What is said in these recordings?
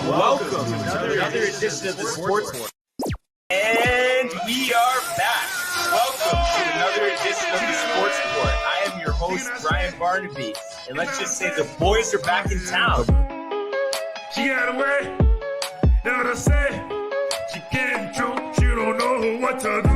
Welcome to another edition of the Sportsport. And we are back. Welcome to another edition of the Sportsport. I am your host, Brian Barnaby. And let's just say the boys are back in town. She got away, never to say. She can't joke, she don't know what to do.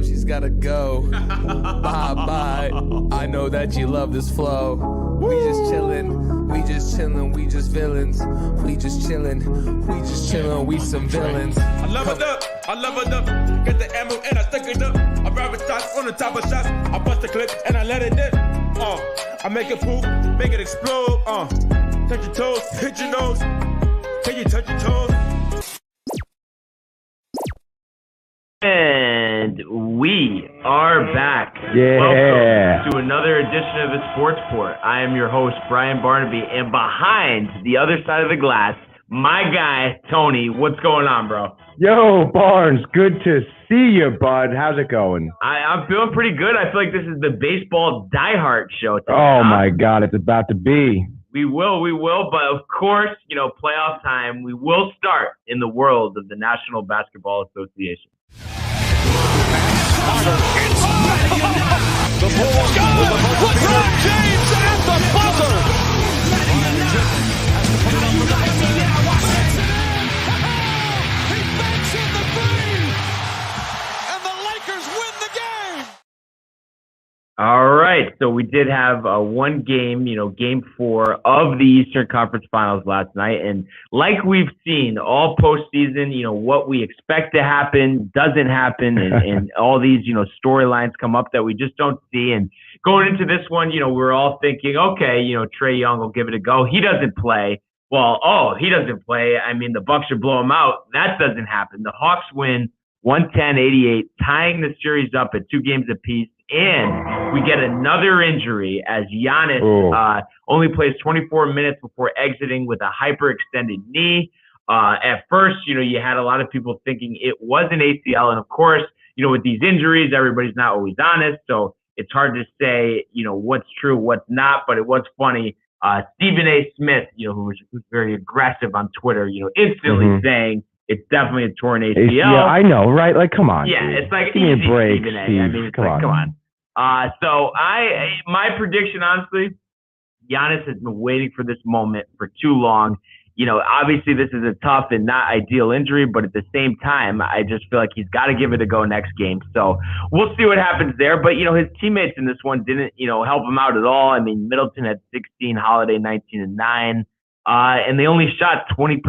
She's gotta go. Bye. I know that you love this flow. We just chillin', we just villains. We just chillin', we some villains. I love it up, get the ammo and I stick it up. I ride with shots on the top of shots. I bust the clip and I let it dip. I make it poop, make it explode. Touch your toes, hit your nose. Can you touch your toes? And we are back. Yeah. Welcome to another edition of the Sportsport. I am your host, Brian Barnaby, and behind the other side of the glass, my guy, Tony. What's going on, bro? Yo, Barnes, good to see you, bud. How's it going? I'm feeling pretty good. I feel like this is the baseball diehard show today. Oh, my God, it's about to be. We will, but of course, playoff time, we will start in the world of the National Basketball Association. The Bulls LeBron James at the buzzer. He banks in the three, and the Lakers win the game. All right, so we did have one game, game 4 of the Eastern Conference Finals last night. And like we've seen all postseason, what we expect to happen doesn't happen. And all these, storylines come up that we just don't see. And going into this one, we're all thinking, okay, Trae Young will give it a go. He doesn't play. Well, he doesn't play. I mean, the Bucks should blow him out. That doesn't happen. The Hawks win 110-88, tying the series up at 2 games apiece. And we get another injury as Giannis only plays 24 minutes before exiting with a hyperextended knee. At first, you had a lot of people thinking it was an ACL. And of course, with these injuries, everybody's not always honest. So it's hard to say, what's true, what's not. But it was funny. Stephen A. Smith, who's very aggressive on Twitter, instantly saying it's definitely a torn ACL. Yeah, I know, right? Like, come on. Yeah, dude. it's like give me a easy, break, Stephen A. Steve. I mean, come on. So my prediction, honestly, Giannis has been waiting for this moment for too long. Obviously this is a tough and not ideal injury, but at the same time, I just feel like he's got to give it a go next game. So we'll see what happens there. But, his teammates in this one didn't, help him out at all. I mean, Middleton had 16, Holiday 19 and 9. And they only shot 20%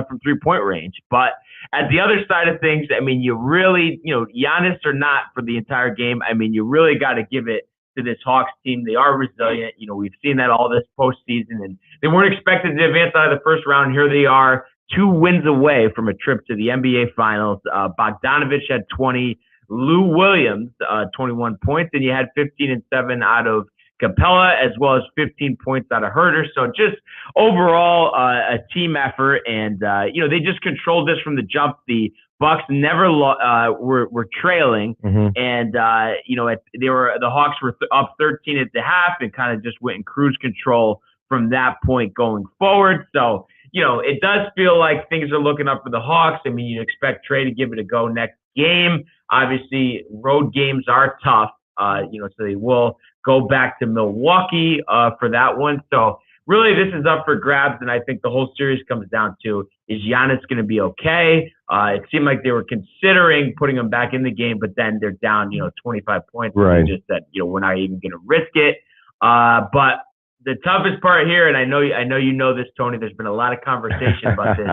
from 3-point range. But at the other side of things, I mean, you really, Giannis or not for the entire game, I mean, you really got to give it to this Hawks team. They are resilient. We've seen that all this postseason, and they weren't expected to advance out of the first round. Here they are, 2 wins away from a trip to the NBA Finals. Bogdanovich had 20, Lou Williams, 21 points, and you had 15 and 7 out of Capella, as well as 15 points out of Herter. So just overall a team effort, and they just controlled this from the jump. The Bucks never were trailing, and the Hawks were up 13 at the half, and kind of just went in cruise control from that point going forward. So it does feel like things are looking up for the Hawks. I mean, you expect Trae to give it a go next game. Obviously, road games are tough. So they will go back to Milwaukee for that one. So really this is up for grabs, and I think the whole series comes down to, is Giannis going to be okay? It seemed like they were considering putting him back in the game, but then they're down, 25 points. Right. And they just said, we're not even going to risk it. But the toughest part here, and I know you know this, Tony, there's been a lot of conversation about this.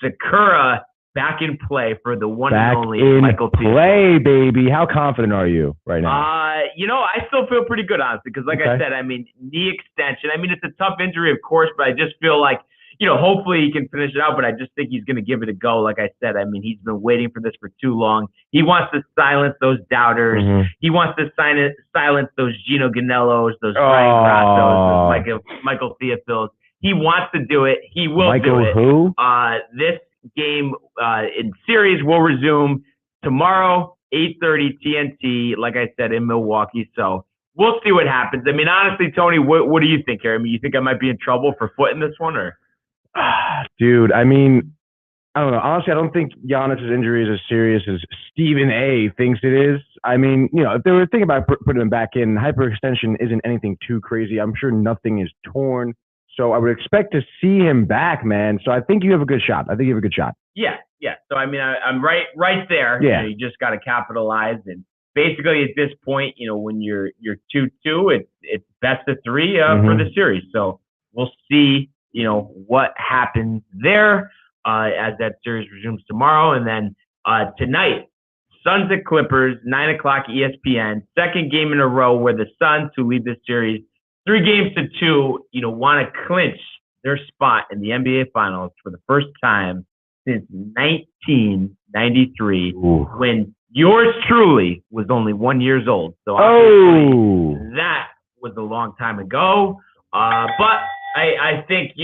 Sakura back in play for the one and only Michael T. Play, baby. How confident are you right now? I still feel pretty good, honestly, because like I said, I mean, knee extension. I mean, it's a tough injury, of course, but I just feel like, hopefully he can finish it out, but I just think he's going to give it a go. Like I said, I mean, he's been waiting for this for too long. He wants to silence those doubters. He wants to silence those Gino Ganellos, those Brian Grassos, those Michael Theophiles. He wants to do it. He will Michael do it. Who? This game in series will resume tomorrow, 8:30 TNT, like I said, in Milwaukee. So we'll see what happens. I mean, honestly, Tony, what do you think here? I mean, you think I might be in trouble for footing this one, or? Dude, I mean, I don't know. Honestly, I don't think Giannis's injury is as serious as Stephen A. thinks it is. I mean, if they were thinking about putting him back in, hyperextension isn't anything too crazy. I'm sure nothing is torn. So I would expect to see him back, man. So I think you have a good shot. Yeah. So, I mean, I'm right there. Yeah. You just got to capitalize. And basically at this point, when you're 2-2, it's best of 3 for the series. So we'll see, what happens there as that series resumes tomorrow. And then tonight, Suns at Clippers, 9 o'clock ESPN. Second game in a row where the Suns, who lead this series 3-2, want to clinch their spot in the NBA Finals for the first time since 1993, when yours truly was only 1 year old. So obviously that was a long time ago. But I think,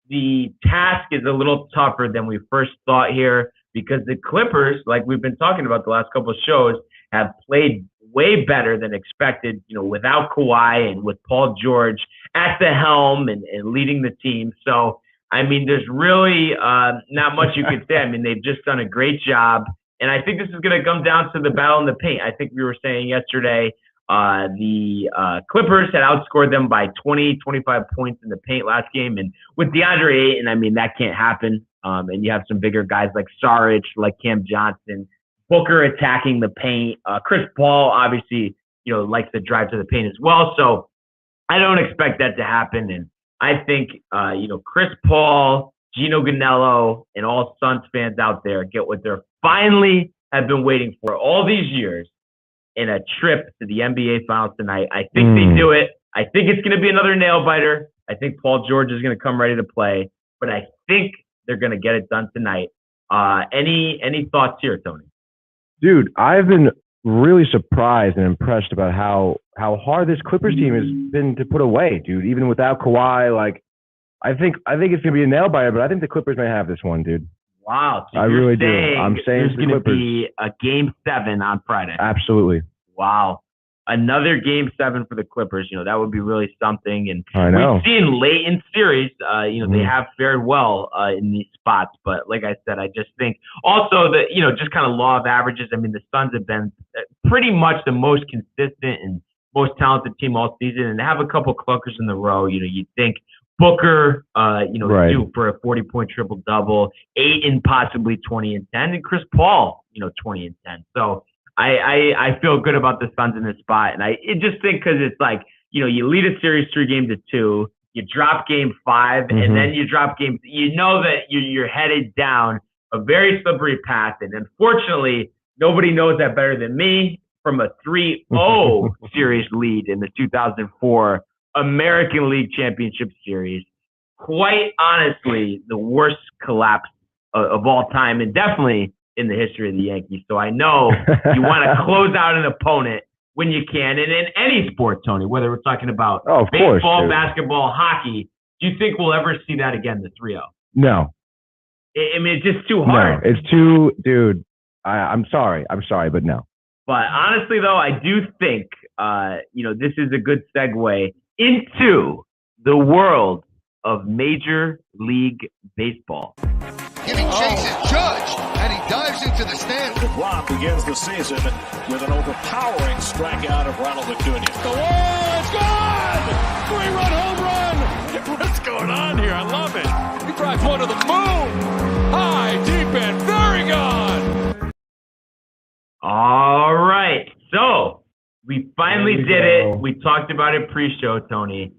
the task is a little tougher than we first thought here, because the Clippers, like we've been talking about the last couple of shows, have played way better than expected, without Kawhi and with Paul George at the helm and leading the team. So, I mean, there's really not much you could say. I mean, they've just done a great job. And I think this is going to come down to the battle in the paint. I think we were saying yesterday the Clippers had outscored them by 20, 25 points in the paint last game. And with DeAndre Ayton, I mean, that can't happen. And you have some bigger guys like Saric, like Cam Johnson, Booker attacking the paint. Chris Paul, obviously, likes to drive to the paint as well. So I don't expect that to happen. And I think, Chris Paul, Gino Ganello, and all Suns fans out there get what they're finally have been waiting for all these years, in a trip to the NBA Finals tonight. I think they do it. I think it's going to be another nail biter. I think Paul George is going to come ready to play, but I think they're going to get it done tonight. Any thoughts here, Tony? Dude, I've been really surprised and impressed about how hard this Clippers team has been to put away, dude. Even without Kawhi, I think it's going to be a nail biter, but I think the Clippers may have this one, dude. Wow. So I really do. I'm saying there's going to be a Game 7 on Friday. Absolutely. Wow. Another Game 7 for the Clippers. That would be really something. And I know. We've seen late in series, they have fared well in these spots. But like I said, I just think also that, just kind of law of averages. I mean, the Suns have been pretty much the most consistent and most talented team all season, and have a couple clunkers in the row. You'd think Booker, right, due for a 40-point triple-double, Ayton possibly 20 and 10, and Chris Paul, 20 and 10. So I feel good about the Suns in this spot, and I just think because it's like, you lead a series 3-2, you drop Game 5, and then you drop Game. That you're headed down a very slippery path, and unfortunately, nobody knows that better than me. From a 3-0 series lead in the 2004 American League Championship Series. Quite honestly, the worst collapse of all time, and definitely in the history of the Yankees. So I know you want to close out an opponent when you can. And in any sport, Tony, whether we're talking about baseball, basketball, hockey, do you think we'll ever see that again, the 3-0? No. I mean, it's just too hard. No, it's too, dude, I'm sorry, but no. But honestly, though, I do think, this is a good segue into the world of Major League Baseball. Giving chase at Judge, and he dives into the stand. Rock begins the season with an overpowering strikeout of Ronald Acuna. The wall is gone! 3-run home run! What's going on here? I love it. He drives one to the moon. High, deep, and very gone. All right. So we finally did it. We talked about it pre-show, Tony.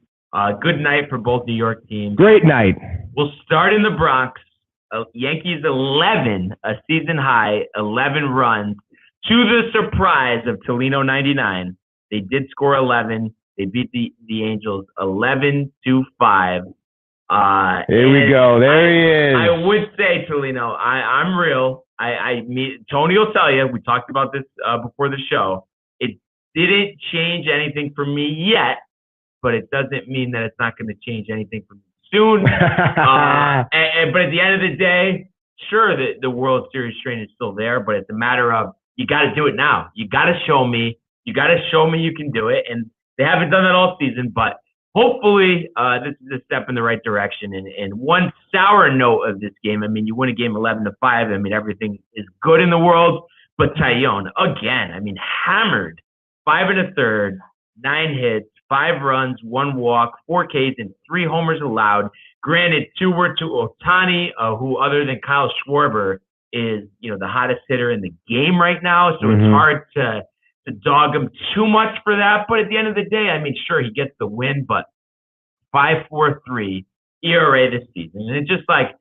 Good night for both New York teams. Great night. We'll start in the Bronx. Yankees 11, a season high, 11 runs. To the surprise of Tolino 99, they did score 11. They beat the Angels 11-5. Here we go. There he is. I would say, Tolino, I'm real. Tony will tell you, we talked about this before the show. It didn't change anything for me yet, but it doesn't mean that it's not going to change anything from soon. But at the end of the day, sure, the World Series train is still there, but it's a matter of you got to do it now. You got to show me. You got to show me you can do it, and they haven't done that all season, but hopefully this is a step in the right direction. And one sour note of this game, I mean, you win a game 11-5. I mean, everything is good in the world, but Taillon, again, I mean, hammered 5 1/3, 9 hits, 5 runs, 1 walk, 4 Ks, and 3 homers allowed. Granted, 2 were to OHTANI, who other than Kyle Schwarber is, the hottest hitter in the game right now. So it's hard to dog him too much for that. But at the end of the day, I mean, sure, he gets the win, but 5.43 ERA this season. And it's just like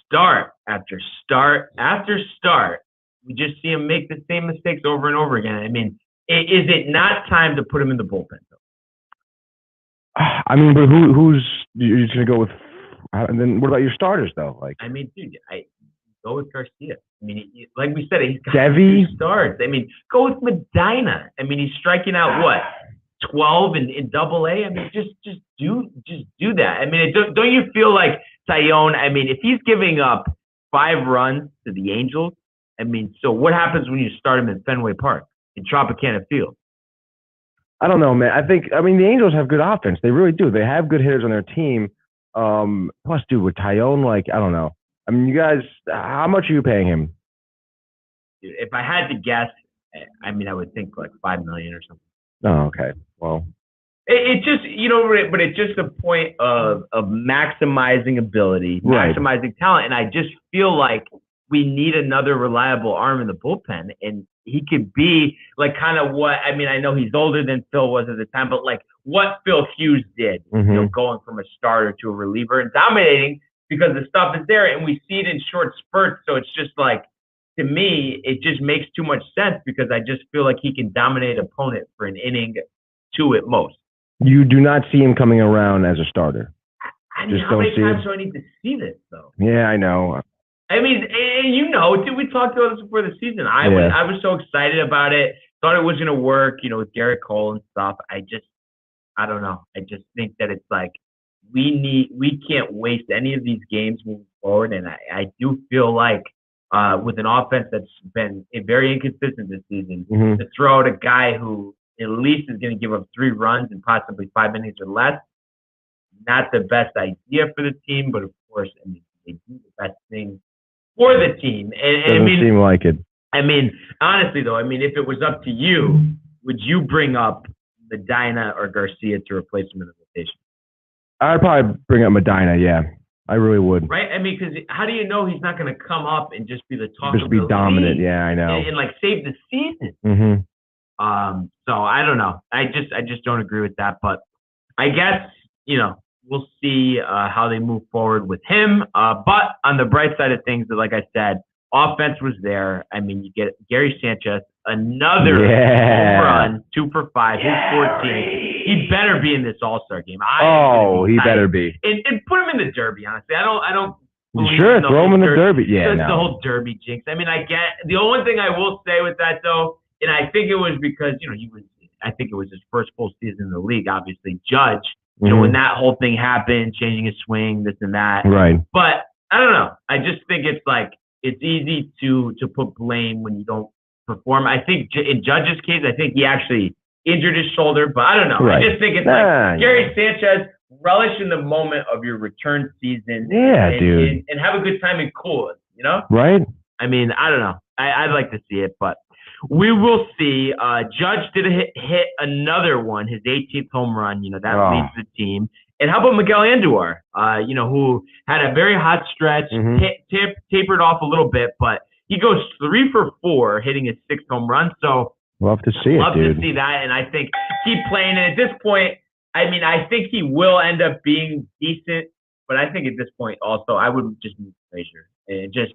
start after start after start. We just see him make the same mistakes over and over again. I mean, is it not time to put him in the bullpen, though? I mean, but who's you're just going to go with? And then what about your starters, though? Like, I mean, dude, I go with Garcia. I mean, like we said, he's got Devi 2 starts. I mean, go with Medina. I mean, he's striking out what 12 in Double-A. I mean, just do that. I mean, don't you feel like Taillon? I mean, if he's giving up 5 runs to the Angels, I mean, so what happens when you start him in Fenway Park in Tropicana Field? I don't know, man. I mean, the Angels have good offense. They really do. They have good hitters on their team. Plus, dude, with Taillon, like, I don't know. I mean, you guys, how much are you paying him? If I had to guess, I mean, I would think like $5 million or something. Oh, okay. Well, it just, but it's just a point of maximizing ability, maximizing talent. And I just feel like we need another reliable arm in the bullpen. And he could be like kind of what, I mean, I know he's older than Phil was at the time, but like what Phil Hughes did, going from a starter to a reliever and dominating because the stuff is there and we see it in short spurts. So it's just like, to me, it just makes too much sense because I just feel like he can dominate an opponent for an inning, 2 at most. You do not see him coming around as a starter. I mean, how many times do I need to see this, though? Yeah, I know. I mean, dude, we talked about this before the season. I was so excited about it. Thought it was going to work, with Garrett Cole and stuff. I don't know. I just think that it's like we can't waste any of these games moving forward. And I do feel like with an offense that's been very inconsistent this season, to throw out a guy who at least is going to give up 3 runs in possibly 5 innings or less, not the best idea for the team. But of course, I mean, they do the best thing for the team. And doesn't seem like it. I mean, honestly, though, I mean, if it was up to you, would you bring up Medina or Garcia to replace him in the rotation? I'd probably bring up Medina, yeah. I really would. Right? I mean, because how do you know he's not going to come up and just be the talk of the league? Just be dominant, yeah, I know. And like save the season. So I don't know. I just don't agree with that. But I guess, we'll see how they move forward with him. But on the bright side of things, like I said, offense was there. I mean, you get Gary Sanchez, another home run, 2 for 5, his 14th. He better be in this All-Star game. He better be. And put him in the Derby, honestly. I don't sure, throw him in the Derby. Yeah, the whole Derby jinx. I mean, I get the only thing I will say with that though, and I think it was because, I think it was his first full season in the league, obviously. Judge, when that whole thing happened, changing his swing, this and that. Right. But I don't know. I just think it's like, it's easy to put blame when you don't perform. I think in Judge's case, I think he actually injured his shoulder, but I don't know. Right. I just think it's like Gary Sanchez, relish in the moment of your return season. Yeah, dude. And have a good time and cool it, Right. I mean, I don't know. I'd like to see it, but we will see. Judge did hit another one, his 18th home run. That leads the team. And how about Miguel Andujar, who had a very hot stretch, tapered off a little bit, but he goes 3 for 4, hitting his 6th home run. So love to see it, Love to see that. And I think keep playing. And at this point, I mean, I think he will end up being decent. But I think at this point also, I would just move Frazier. And just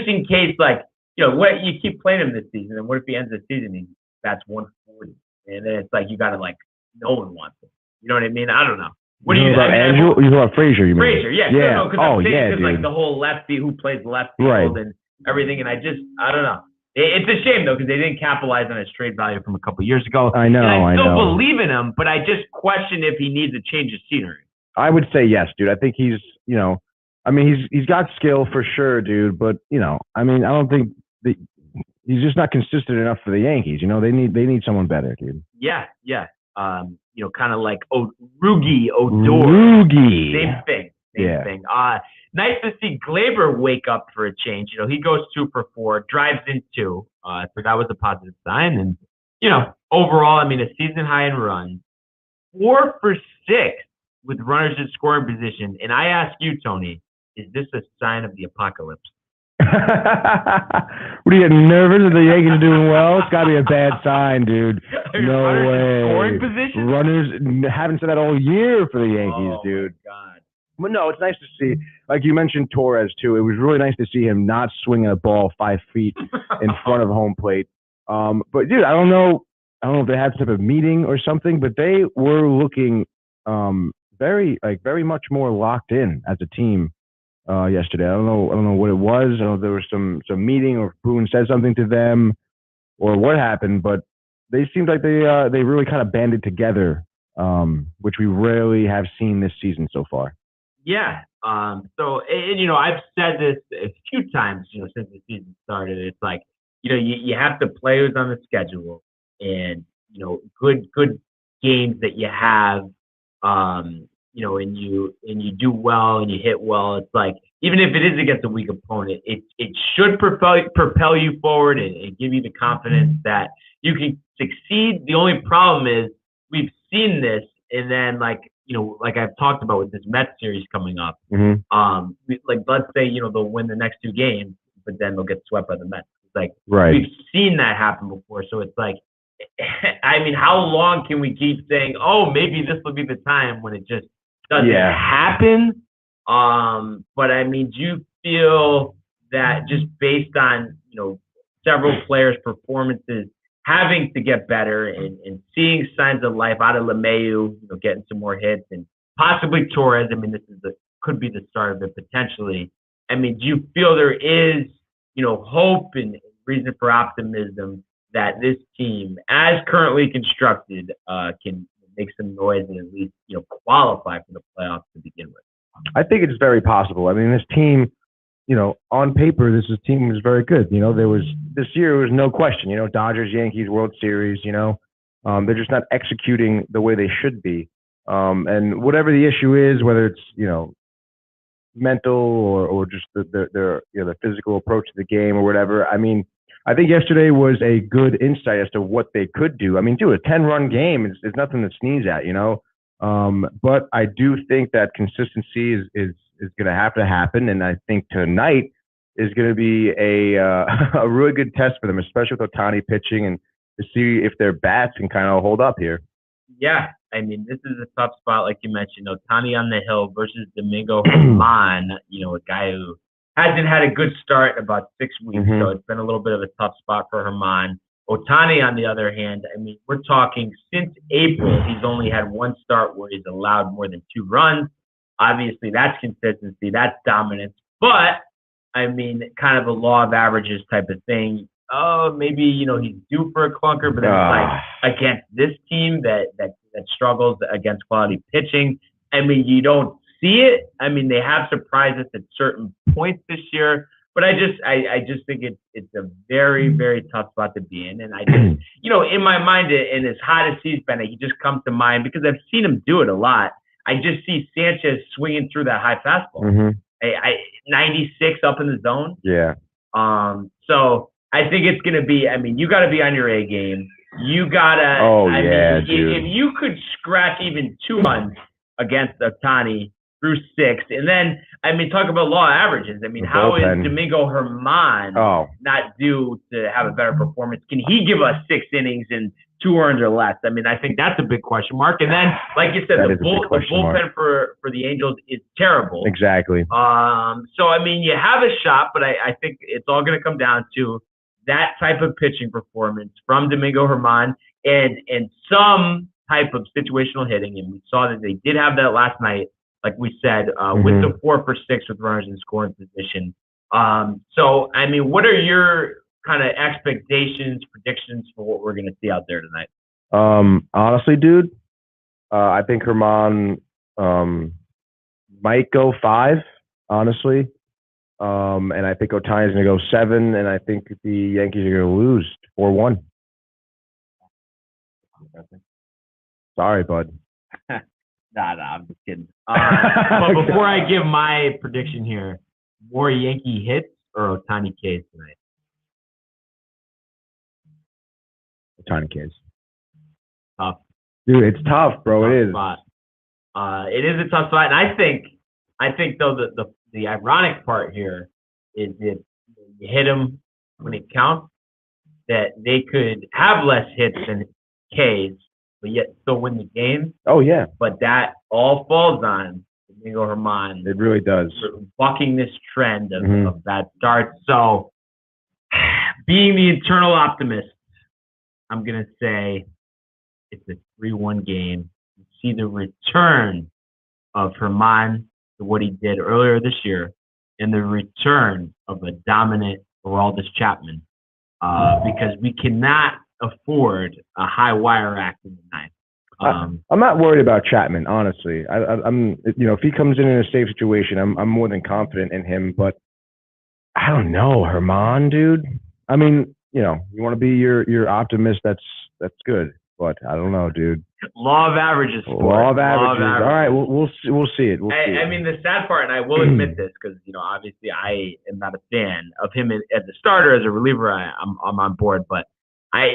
in case, like, what you keep playing him this season. And what if he ends the season and that's 140? And then it's like you got to, like, no one wants him. You know what I mean? I don't know. What do you about Andrew? You about Frazier? You mean? Frazier, yeah. Yeah. Because like the whole lefty who plays left field and everything. And I don't know. It's a shame, though, because they didn't capitalize on his trade value from a couple of years ago. I know. And I still know. believe in him, but I just question if he needs a change of scenery. I would say yes, dude. I think he's, he's got skill for sure, dude. But I don't think he's just not consistent enough for the Yankees. They need someone better, dude. Yeah. Kind of like Rugi Odor. Rugi. Same thing. Nice to see Glaber wake up for a change. He goes 2 for 4, drives in 2. So that was a positive sign. And, overall, a season high in runs. 4 for 6 with runners in scoring position. And I ask you, Tony, is this a sign of the apocalypse? What are you getting nervous that the Yankees are doing well? It's got to be a bad sign, dude. No runners way. In scoring position? Runners haven't said that all year for the Yankees, dude. Oh, my God. But no, it's nice to see. Like you mentioned Torres, too. It was really nice to see him not swinging a ball 5 feet in front of home plate. But, dude, I don't know if they had some type of meeting or something, but they were looking very much more locked in as a team yesterday. I don't know what it was. I don't know if there was some meeting or if Boone said something to them or what happened, but they seemed like they really kind of banded together, which we rarely have seen this season so far. Yeah. So, I've said this a few times, since the season started. It's like, you have to play who's on the schedule and, good games that you have, and you do well and you hit well. It's like, even if it is against a weak opponent, it should propel you forward and give you the confidence that you can succeed. The only problem is we've seen this, and then like I've talked about with this Mets series coming up. Mm-hmm. Let's say they'll win the next 2 games, but then they'll get swept by the Mets. It's like We've seen that happen before, so it's like, how long can we keep saying, oh, maybe this will be the time when it just doesn't happen? But do you feel that just based on several players' performances having to get better and seeing signs of life out of LeMahieu, getting some more hits, and possibly Torres, this could be the start of it potentially. Do you feel there is hope and reason for optimism that this team, as currently constructed, can make some noise and at least qualify for the playoffs to begin with? I think it's very possible. This team, on paper, this team was very good. This year was no question. Dodgers, Yankees, World Series. They're just not executing the way they should be. And whatever the issue is, whether it's mental or just the physical approach to the game or whatever. I think yesterday was a good insight as to what they could do. Dude, a 10-run game is nothing to sneeze at, But I do think that consistency is going to have to happen, and I think tonight is going to be a really good test for them, especially with OHTANI pitching, and to see if their bats can kind of hold up here. Yeah, this is a tough spot, like you mentioned. OHTANI on the hill versus Domingo Germán, a guy who hasn't had a good start in about 6 weeks, so it's been a little bit of a tough spot for Germán. OHTANI, on the other hand, we're talking since April, he's only had 1 start where he's allowed more than 2 runs. Obviously, that's consistency, that's dominance. But, kind of a law of averages type of thing. Oh, maybe, he's due for a clunker, but then it's like against this team that struggles against quality pitching. You don't see it. They have surprised us at certain points this year, but I just think it's a very, very tough spot to be in. And I just, in my mind, and as hot as he's been, he just comes to mind because I've seen him do it a lot. I just see Sanchez swinging through that high fastball. 96 up in the zone. Yeah. So I think it's going to be, you got to be on your A game. You got to, dude. If you could scratch even 2 runs against OHTANI through 6, and then, talk about law averages. How is Domingo Germán not due to have a better performance? Can he give us 6 innings and 2 earned or less? I think that's a big question mark. And then, like you said, the bullpen for the Angels is terrible. Exactly. So, you have a shot, but I think it's all going to come down to that type of pitching performance from Domingo Germán and some type of situational hitting. And we saw that they did have that last night, like we said, with the 4 for 6 with runners in scoring position. So, what are your kind of expectations, predictions for what we're going to see out there tonight? Honestly, dude, I think Herman might go 5, honestly. And I think OHTANI's going to go 7, and I think the Yankees are going to lose 4-1. Sorry, bud. Nah, I'm just kidding. But before I give my prediction here, more Yankee hits or OHTANI Ks tonight? OHTANI Ks. Tough. Dude, it's tough, bro. Tough it is. Spot. It is a tough spot, and I think though the ironic part here is if you hit them when it counts, that they could have less hits than Ks, but yet still win the game. Oh yeah. But that all falls on Domingo Herman. It really does. Bucking this trend of bad starts. So, being the eternal optimist, I'm going to say it's a 3-1 game. You see the return of Herman to what he did earlier this year and the return of a dominant Aroldis Chapman because we cannot afford a high wire act in the ninth. I'm not worried about Chapman, honestly. I'm if he comes in a safe situation, I'm more than confident in him. But I don't know, Herman, dude. I mean, you want to be your optimist. That's good. But I don't know, dude. Law of averages. Law of averages. All right, we'll see it. I mean, the sad part, and I will admit this because obviously I am not a fan of him as a starter, as a reliever. I'm on board, but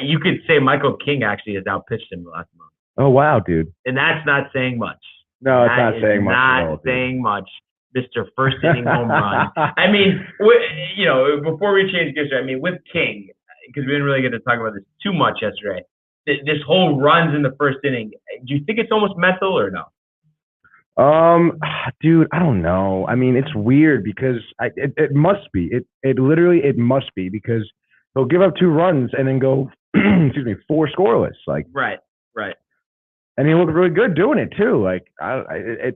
you could say Michael King actually has outpitched him the last month. Oh wow, dude. And that's not saying much. No, it's not saying much. Not saying much, Mr. First Inning Home Run. I mean, before we change gears, I mean, with King, because we didn't really get to talk about this too much yesterday. This whole runs in the first inning. Do you think it's almost mental or no? Dude, I don't know. I mean, it's weird because it must be. It literally must be because he'll give up 2 runs and then go, 4 scoreless. Like right. And he looked really good doing it too. Like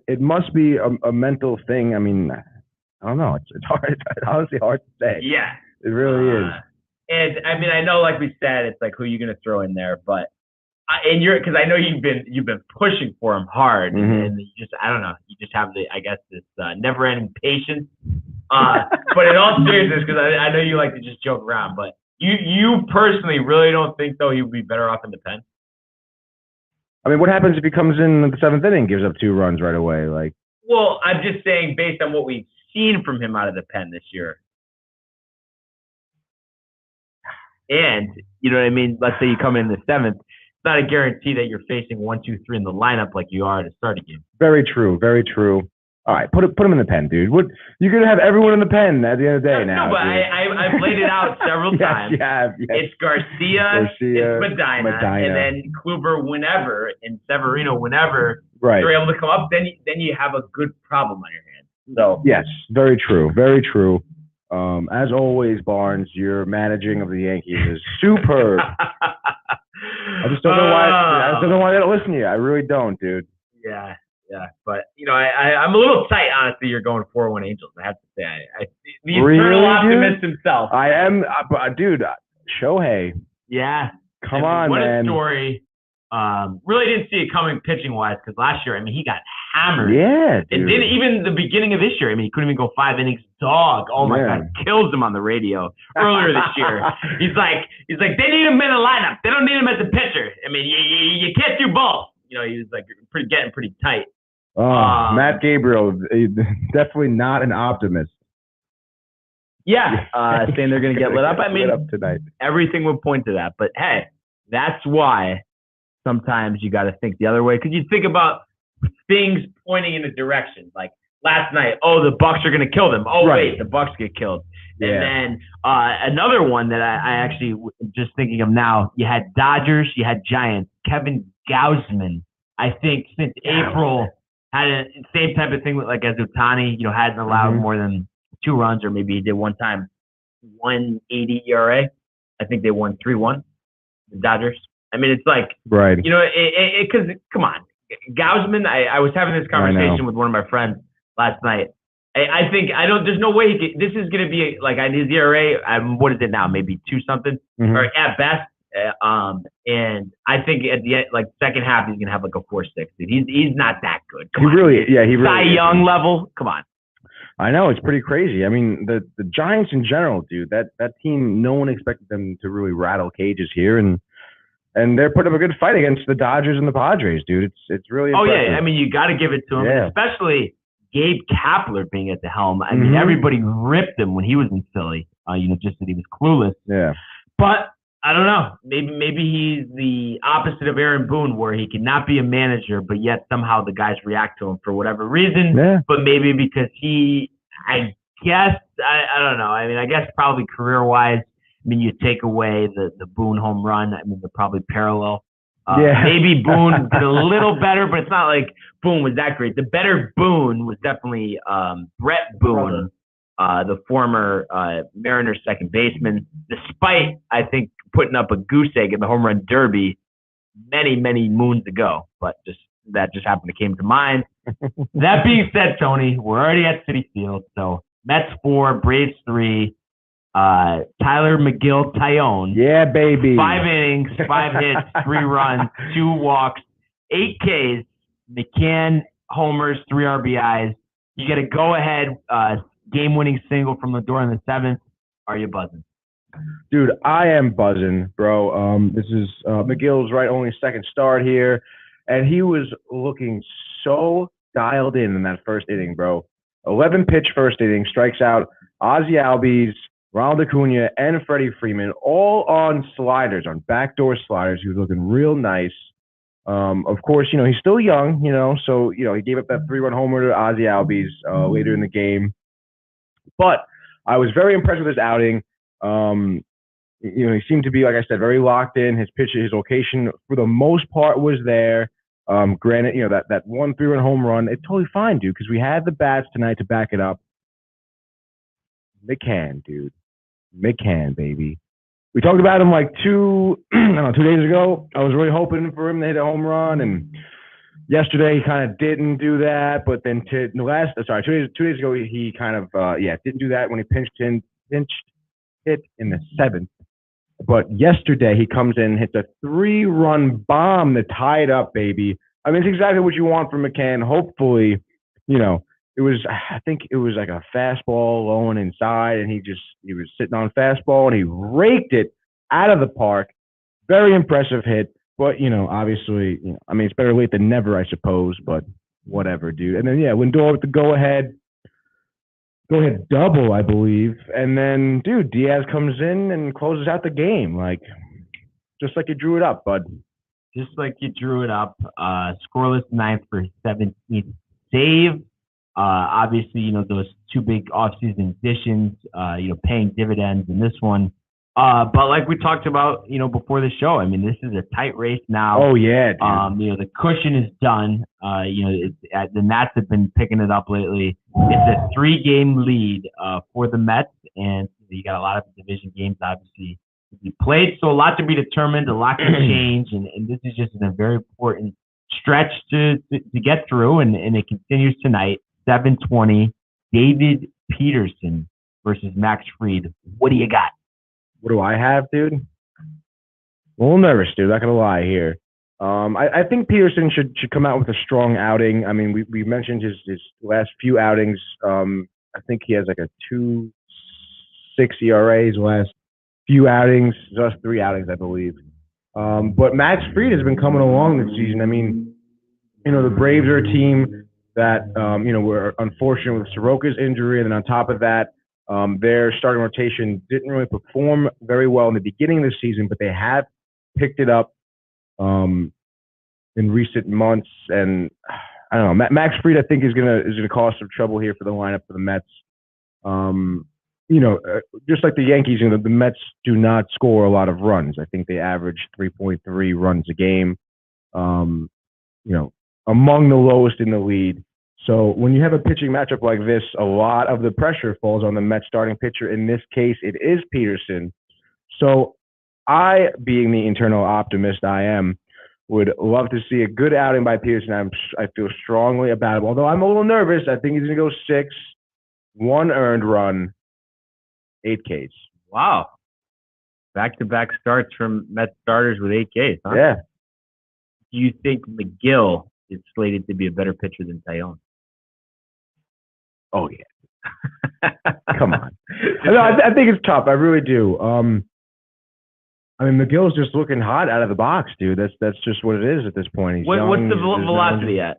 it must be a mental thing. I mean, I don't know. It's hard. It's honestly hard to say. Yeah, it really is. And I mean, I know, like we said, it's like who are you going to throw in there, but because I know you've been pushing for him hard, and you just I don't know, you just have this never-ending patience. But in all seriousness, because I know you like to just joke around, but you personally really don't think though he would be better off in the pen? I mean, what happens if he comes in the 7th inning and gives up 2 runs right away? Like, well, I'm just saying based on what we've seen from him out of the pen this year. And, you know what I mean? Let's say you come in the 7th. It's not a guarantee that you're facing 1, 2, 3 in the lineup like you are to start a game. Very true. Very true. All right, put him in the pen, dude. You're going to have everyone in the pen at the end of the day now. No, but I've laid it out several times. Yes. It's Garcia, it's Medina, and then Kluber whenever, and Severino whenever you're able to come up, then you have a good problem on your hands. So yes, very true. Very true. As always, Barnes, your managing of the Yankees is superb. I just don't know why. I just don't know why they don't listen to you. I really don't, dude. Yeah. But I'm a little tight. Honestly, you're going 4-1 Angels. I have to say, the eternal optimist himself. I am, dude. Shohei. Yeah. Come on, man. What a story. Really didn't see it coming pitching wise because last year, I mean, he got hammered. Yeah, dude. And then even the beginning of this year, I mean, he couldn't even go 5 innings. Dog, oh my God, kills him on the radio earlier this year. He's like, they need him in the lineup. They don't need him as a pitcher. I mean, you can't do both. He was like getting pretty tight. Oh, Matt Gabriel, definitely not an optimist. Yeah, saying they're going to get lit up. I mean, lit up tonight. Everything would point to that. But hey, that's why sometimes you got to think the other way because you think about things pointing in a direction. Like last night, the Bucks are going to kill them. Oh wait, the Bucks get killed. Yeah. And then another one that I actually just thinking of now. You had Dodgers, you had Giants. Kevin Gausman, I think since April. Had a same type of thing as OHTANI, hadn't allowed more than 2 runs, or maybe he did one time 1.80 ERA. I think they won 3-1, the Dodgers. I mean, it's like, right. Because come on, Gausman. I was having this conversation with one of my friends last night, I think there's no way this is going to be like his ERA. What is it now? Maybe 2 something or at best. And I think at the end, like second half, he's going to have like a 4.6. He's not that good. He really Cy Young level. Come on. I know, it's pretty crazy. I mean, the Giants in general, dude, that team, no one expected them to really rattle cages here, and they're putting up a good fight against the Dodgers and the Padres, dude. It's really impressive. Yeah, I mean, you got to give it to him, especially Gabe Kapler being at the helm. I mean, everybody ripped him when he was in Philly, just that he was clueless. Yeah. But I don't know. Maybe he's the opposite of Aaron Boone, where he cannot be a manager, but yet somehow the guys react to him for whatever reason. Yeah. But maybe because I don't know. I mean, I guess probably career-wise, I mean, you take away the Boone home run. I mean, they're probably parallel. Maybe Boone did a little better, but it's not like Boone was that great. The better Boone was definitely Brett Boone, the former Mariners second baseman, despite, I think, putting up a goose egg in the home run derby many, many moons ago. But that just happened to came to mind. That being said, Tony, we're already at Citi Field. So Mets 4, Braves 3. Tyler McGill-Tyone. Yeah, baby. 5 innings, 5 hits, 3 runs, 2 walks, 8 Ks. McCann homers, 3 RBIs. You get a go-ahead game-winning single from Lindor in the 7th. Are you buzzing? Dude, I am buzzing, bro. This is McGill's only second start here, and he was looking so dialed in that first inning, bro. 11-pitch first inning, strikes out Ozzie Albies, Ronald Acuna, and Freddie Freeman, all on sliders, on backdoor sliders. He was looking real nice. Of course, he's still young, so, he gave up that 3-run homer to Ozzie Albies later in the game. But I was very impressed with his outing. He seemed to be, like I said, very locked in. His pitch, his location, for the most part, was there. Granted, that 1 3-run home run, it's totally fine, dude, because we had the bats tonight to back it up. McCann, dude. McCann, baby. We talked about him like 2 days ago. I was really hoping for him to hit a home run, and yesterday he kind of didn't do that. But then 2 days ago he kind of didn't do that when he pinched hit in the 7th. But yesterday he comes in and hits a 3-run bomb to tie it up, baby. I mean, it's exactly what you want from McCann. Hopefully, I think it was like a fastball low and inside, and he was sitting on fastball, and he raked it out of the park. Very impressive hit, but, obviously, it's better late than never, I suppose, but whatever, dude. And then, Lindor with the go-ahead double, I believe. And then, dude, Diaz comes in and closes out the game, just like you drew it up, bud. Just like you drew it up. Scoreless 9th for his 17th save. Obviously, those 2 big offseason additions, paying dividends in this one. But like we talked about, before the show, I mean, this is a tight race now. Oh, yeah, dude. The cushion is done. The Nats have been picking it up lately. It's a 3-game lead for the Mets, and you got a lot of division games, obviously, to be played. So a lot to be determined, a lot can change, and this is just a very important stretch to get through, and it continues tonight. 7:20, David Peterson versus Max Fried. What do you got? What do I have, dude? A little nervous, dude. Not gonna lie here. I think Peterson should come out with a strong outing. I mean, we mentioned his last few outings. I think he has like a 2.6 ERA his last few outings, just 3 outings, I believe. But Max Fried has been coming along this season. I mean, the Braves are a team that, were unfortunate with Soroka's injury. And then on top of that, their starting rotation didn't really perform very well in the beginning of the season, but they have picked it up in recent months. And I don't know, Max Fried, I think, is gonna cause some trouble here for the lineup for the Mets. Just like the Yankees, the Mets do not score a lot of runs. I think they average 3.3 runs a game. Among the lowest in the league. So when you have a pitching matchup like this, a lot of the pressure falls on the Mets starting pitcher. In this case, it is Peterson. So I, being the internal optimist I am, would love to see a good outing by Peterson. I feel strongly about him. Although I'm a little nervous. I think he's going to go 6. 1 earned run, 8 Ks. Wow. Back-to-back starts from Mets starters with 8 Ks, huh? Yeah. Do you think McGill is slated to be a better pitcher than Tyone? Oh, yeah. Come on. No, I think it's tough. I really do. I mean, McGill's just looking hot out of the box, dude. That's just what it is at this point. He's young, what's the velocity at?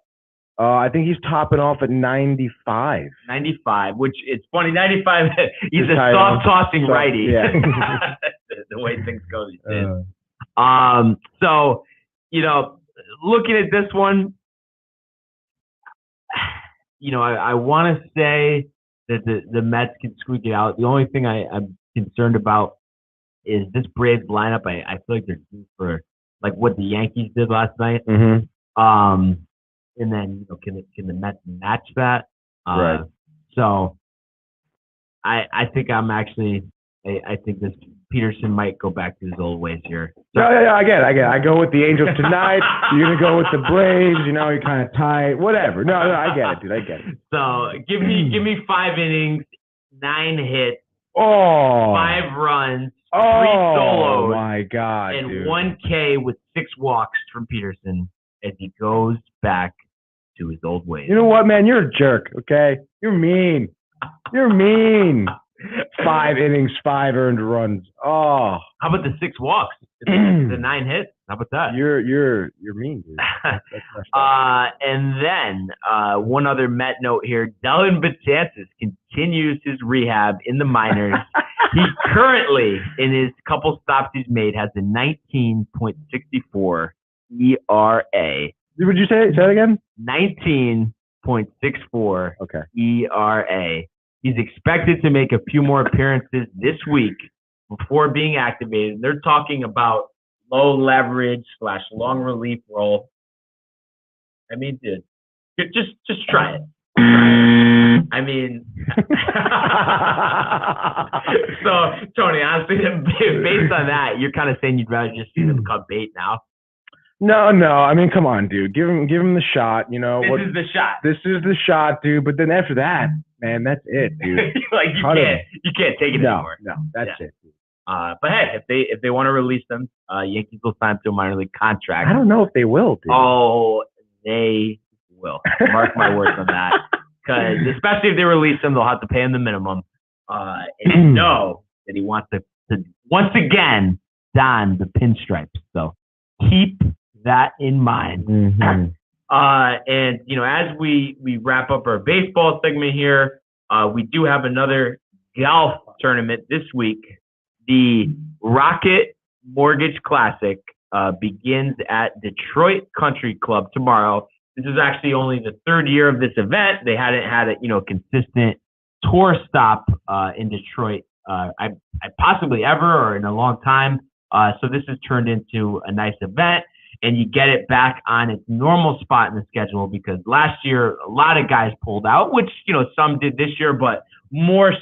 I think he's topping off at 95. 95, which it's funny. 95. He's a soft tossing righty. Yeah. The way things go these days. So, looking at this one, I want to say that the Mets can squeak it out. The only thing I'm concerned about is this Braves lineup. I feel like they're due for like what the Yankees did last night. Mm-hmm. And then can the Mets match that? Right. So I think I think this Peterson might go back to his old ways here. So, yeah, I get it. I go with the Angels tonight. You're gonna go with the Braves. You're kind of tight. Whatever. No, I get it, dude. I get it. So give me 5 innings, 9 hits, 5 runs, 3 solos. Oh my God, and dude. 1 K with 6 walks from Peterson as he goes back to his old ways. You know what, man? You're a jerk. Okay, you're mean. You're mean. 5 innings, 5 earned runs. Oh, how about the 6 walks? The 9 hits. How about that? You're mean, dude. And then one other Met note here: Dellin Betances continues his rehab in the minors. He currently, in his couple stops he's made, has a 19.64 ERA. Would you say that again? 19.64 Okay. ERA. He's expected to make a few more appearances this week before being activated. They're talking about low leverage / long relief role. I mean, dude, just try it. I mean, so Tony, honestly, based on that, you're kind of saying you'd rather just see them cut bait now. No. I mean, come on, dude. Give him the shot. This is the shot. This is the shot, dude. But then after that, man, that's it, dude. Like you can't take it anymore. No, that's it. Dude. But hey, if they want to release them, Yankees will sign to a minor league contract. I don't know if they will, dude. Oh, they will. Mark my words on that. Because especially if they release him, they'll have to pay him the minimum. And you know that he wants to once again don the pinstripes. So keep that in mind. Mm-hmm. And as we wrap up our baseball segment here, we do have another golf tournament this week. The Rocket Mortgage Classic begins at Detroit Country Club tomorrow. This is actually only the 3rd year of this event. They hadn't had a consistent tour stop in Detroit, I possibly ever or in a long time. So this has turned into a nice event, and you get it back on its normal spot in the schedule because last year a lot of guys pulled out, which some did this year, but more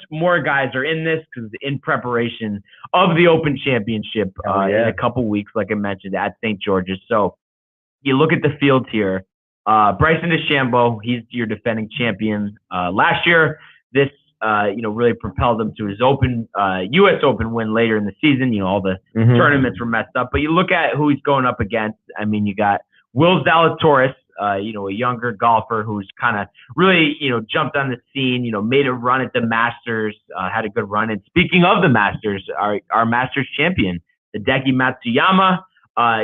guys are in this because in preparation of the Open Championship in a couple weeks, like I mentioned, at St. George's. So you look at the field here. Bryson DeChambeau, he's your defending champion last year. This really propelled him to his U.S. Open win later in the season. All the tournaments were messed up. But you look at who he's going up against. I mean, you got Will Zalatoris, a younger golfer who's kind of really, jumped on the scene, made a run at the Masters, had a good run. And speaking of the Masters, our Masters champion, Hideki Matsuyama.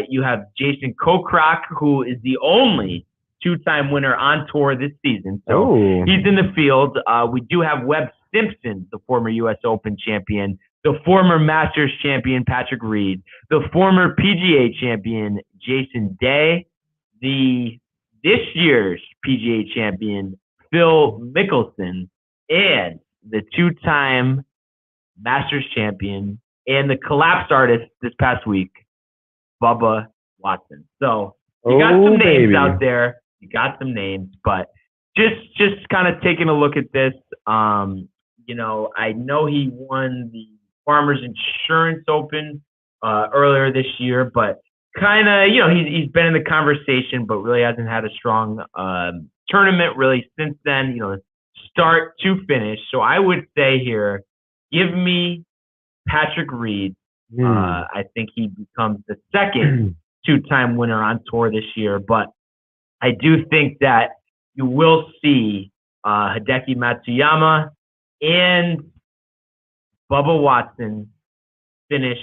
You have Jason Kokrak, who is the only 2-time winner on tour this season. So he's in the field. We do have Webb Simpson, the former U.S. Open champion, the former Masters champion, Patrick Reed, the former PGA champion, Jason Day, this year's PGA champion, Phil Mickelson, and the 2-time Masters champion and the collapse artist this past week, Bubba Watson. So you got some names out there. You got some names, but just kind of taking a look at this. I know he won the Farmers Insurance Open earlier this year, but kind of, he's been in the conversation, but really hasn't had a strong tournament really since then. start to finish. So I would say here, give me Patrick Reed. I think he becomes the second two-time winner on tour this year. But I do think that you will see Hideki Matsuyama and Bubba Watson finish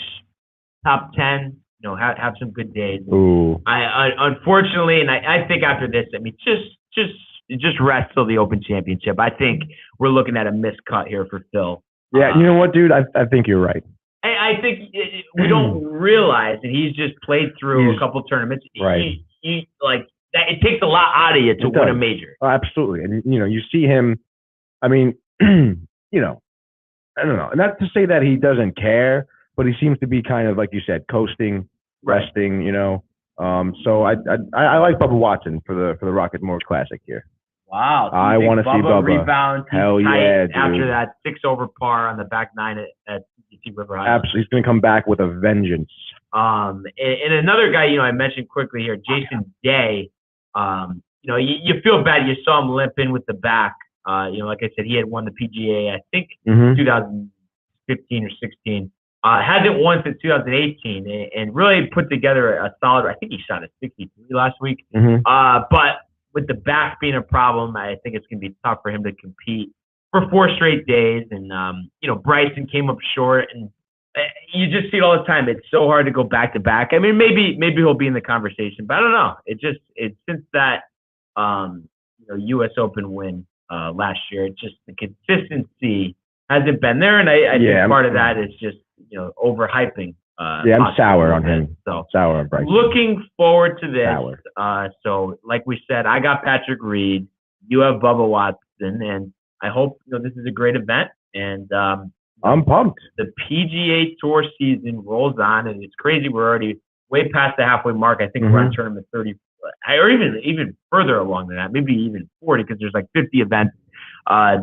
top 10, have some good days. Ooh. I unfortunately, and I think after this, I mean, just rest till the Open Championship. I think we're looking at a miscut here for Phil. Yeah, you know what, dude? I think you're right. I think we don't realize that he's just played through a couple tournaments. Right. He like that. It takes a lot out of you to win a major. Oh, absolutely. And, you see him, I mean, I don't know. Not to say that he doesn't care, but he seems to be kind of, like you said, coasting, resting, So I like Bubba Watson for the Rocket Mortgage Classic here. Wow. I want to see Bubba rebound. Hell yeah, dude. After that 6 over par on the back 9 at CC River High. Absolutely. He's going to come back with a vengeance. And another guy, I mentioned quickly here, Jason Day. You feel bad. You saw him limp in with the back. Like I said, he had won the PGA, I think, 2015 or 16. Hasn't won since 2018 and really put together a solid, I think he shot a 63 last week. But with the back being a problem, I think it's going to be tough for him to compete for 4 straight days. And, Bryson came up short, and you just see it all the time. It's so hard to go back to back. I mean, maybe he'll be in the conversation, but I don't know. It's since that, U.S. Open win last year, it's just the consistency hasn't been there. And I think part of that is just, overhyping. I'm sour on him. So sour on Bryson. Looking forward to this. So like we said, I got Patrick Reed. You have Bubba Watson, and I hope this is a great event. And I'm pumped. The PGA Tour season rolls on, and it's crazy. We're already way past the halfway mark. I think we're on tournament 30, or even further along than that. Maybe even 40, because there's like 50 events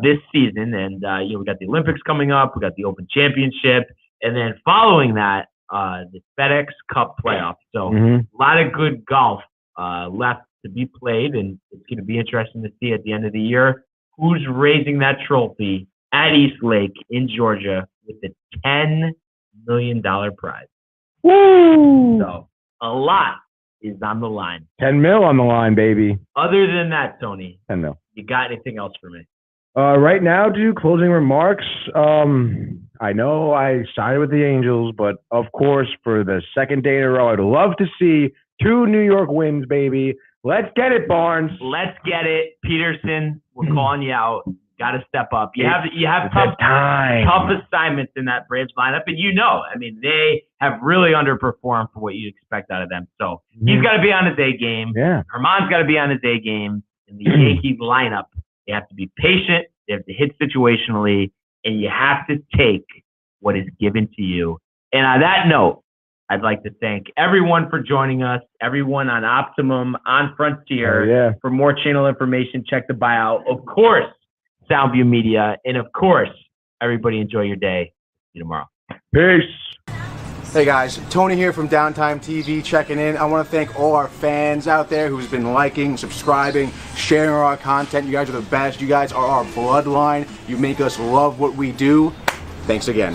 this season. And we got the Olympics coming up. We got the Open Championship. And then following that, the FedEx Cup playoffs. So a lot of good golf left to be played, and it's going to be interesting to see at the end of the year who's raising that trophy at East Lake in Georgia with the $10 million prize. Woo! So a lot is on the line. 10 mil on the line, baby. Other than that, Tony, 10 mil. You got anything else for me? Right now, dude, closing remarks. I know I sided with the Angels, but of course, for the second day in a row, I'd love to see 2 New York wins, baby. Let's get it, Barnes. Let's get it. Peterson, we're calling you out. Got to step up. You have tough assignments in that Braves lineup, and they have really underperformed for what you expect out of them. So he's got to be on his A game. Yeah. Herman's got to be on his A game. In the Yankees lineup, you have to be patient. You have to hit situationally, and you have to take what is given to you. And on that note, I'd like to thank everyone for joining us, everyone on Optimum, on Frontier. For more channel information, check the bio. Of course, Soundview Media. And of course, everybody enjoy your day. See you tomorrow. Peace. Hey guys, Tony here from Downtime TV checking in. I want to thank all our fans out there who's been liking, subscribing, sharing our content. You guys are the best. You guys are our bloodline. You make us love what we do. Thanks again.